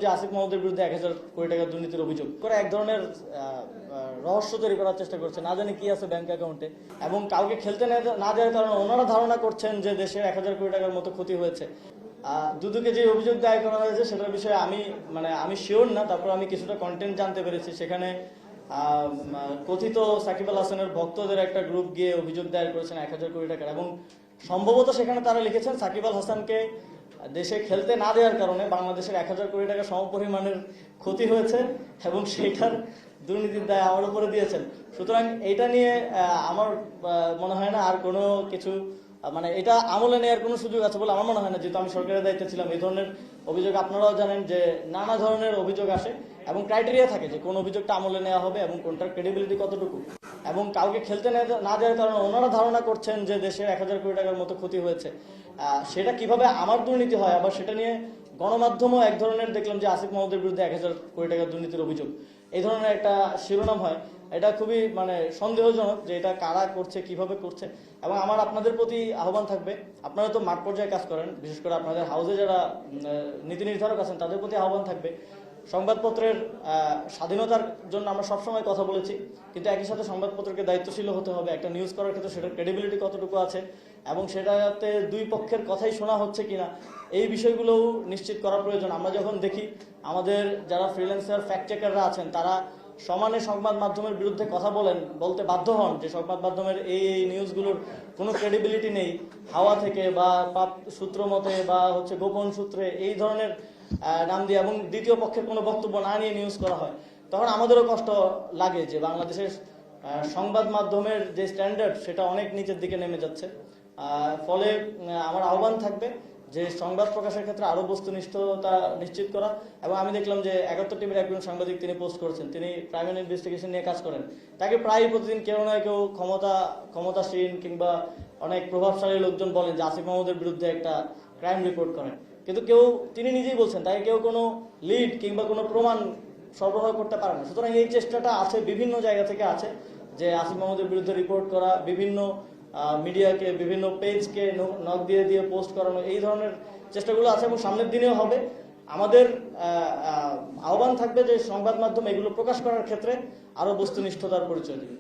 যে আসিফ মাহমুদের বিরুদ্ধে 1000 কোটি টাকা দুর্নীতির অভিযোগ করে এক ধরনের রহস্য তৈরি করার চেষ্টা করছে, না জানি কি আছে ব্যাংক অ্যাকাউন্টে, এবং কাউকে খেলতে না দেওয়ার কারণে ওনারা ধারণা করছেন যে দেশে 1000 কোটি টাকার মতো ক্ষতি হয়েছে। দুদুকে যে অভিযোগ দায়ের করা হয়েছে সেটার বিষয়ে আমি শিওর না, তারপর আমি কিছুটা কন্টেন্ট জানতে পেরেছি। সেখানে কথিত সাকিব আল হাসানের ভক্তদের একটা গ্রুপ গিয়ে অভিযোগ দায়ের করেছেন 1000 কোটি টাকার, এবং সম্ভবত সেখানে তারা লিখেছেন সাকিব আল হাসানকে দেশে খেলতে না দেওয়ার কারণে বাংলাদেশের 1000 কোটি টাকা সমপরিমাণের ক্ষতি হয়েছে এবং সেইটার দুর্নীতির দায় আমার উপরে দিয়েছেন। সুতরাং এইটা নিয়ে আমার মনে হয় না আর কোনো কিছু এটা আমলে নেওয়ার কোনো সুযোগ আছে বলে আমার মনে হয় না, যেহেতু আমি সরকারের দায়িত্বে ছিলাম। এই ধরনের অভিযোগ আপনারাও জানেন যে নানা ধরনের অভিযোগ আসে এবং ক্রাইটেরিয়া থাকে যে কোন অভিযোগটা আমলে নেওয়া হবে এবং কোনটার ক্রেডিবিলিটি কতটুকু, এবং কাউকে খেলতে না দেওয়ার কারণে ওনারা ধারণা করছেন যে দেশের 1000 কোটি টাকার মতো ক্ষতি হয়েছে। সেটা কিভাবে আমার দুর্নীতি হয়, আবার সেটা নিয়ে গণমাধ্যমও এক ধরনের দেখলাম যে আসিফ মাহমুদের বিরুদ্ধে 1000 কোটি টাকার দুর্নীতির অভিযোগ, এই ধরনের একটা শিরোনাম হয়। এটা খুবই সন্দেহজনক যে এটা কারা করছে, কিভাবে করছে। এবং আমার আপনাদের প্রতি আহ্বান থাকবে, আপনারা তো মাঠ পর্যায়ে কাজ করেন, বিশেষ করে আপনাদের হাউসে যারা নীতি নির্ধারক আছেন তাদের প্রতি আহ্বান থাকবে, সংবাদপত্রের স্বাধীনতার জন্য আমরা সবসময় কথা বলেছি, কিন্তু একই সাথে সংবাদপত্রকে দায়িত্বশীল হতে হবে। একটা নিউজ করার ক্ষেত্রে সেটার ক্রেডিবিলিটি কতটুকু আছে এবং সেটাতে দুই পক্ষের কথাই শোনা হচ্ছে কিনা, এই বিষয়গুলোও নিশ্চিত করা প্রয়োজন। আমরা যখন দেখি আমাদের যারা ফ্রিল্যান্সার ফ্যাক্ট চেকাররা আছেন তারা সমানে সংবাদ মাধ্যমের বিরুদ্ধে কথা বলতে বাধ্য হন যে সংবাদ মাধ্যমের এই নিউজগুলোর কোনো ক্রেডিবিলিটি নেই, হাওয়া থেকে বা সূত্র মতে বা গোপন সূত্রে এই ধরনের নাম দিয়ে এবং দ্বিতীয় পক্ষের কোনো বক্তব্য না নিয়ে নিউজ করা হয়, তখন আমাদেরও কষ্ট লাগে যে বাংলাদেশের সংবাদ মাধ্যমের যে স্ট্যান্ডার্ড সেটা অনেক নিচের দিকে নেমে যাচ্ছে। ফলে আমার আহ্বান থাকবে যে সংবাদ প্রকাশের ক্ষেত্রে আরো বস্তুনিষ্ঠতা নিশ্চিত করা। এবং আমি দেখলাম যে 71 টিভির একজন সাংবাদিক তিনি পোস্ট করেছেন, তিনি প্রাইমারি ইনভেস্টিগেশন নিয়ে কাজ করেন, তাকে প্রায় প্রতিদিন কেউ না কেউ ক্ষমতাসীন কিংবা অনেক প্রভাবশালী লোকজন বলেন যে আসিফ মাহমুদের বিরুদ্ধে একটা ক্রাইম রিপোর্ট করেন, কিন্তু তিনি নিজেই বলছেন তাকে কেউ কোনো লিড কিংবা কোনো প্রমাণ সরবরাহ করতে পারে না। সুতরাং এই চেষ্টাটা আছে, বিভিন্ন জায়গা থেকে আছে যে আসিফ মাহমুদের বিরুদ্ধে রিপোর্ট করা, বিভিন্ন মিডিয়াকে বিভিন্ন পেজকে নক দিয়ে পোস্ট করানো, এই ধরনের চেষ্টাগুলো আছে এবং সামনের দিনেও হবে। আমাদের আহ্বান থাকবে যে সংবাদ মাধ্যম এগুলো প্রকাশ করার ক্ষেত্রে আরো বস্তুনিষ্ঠতার পরিচয় দেবে।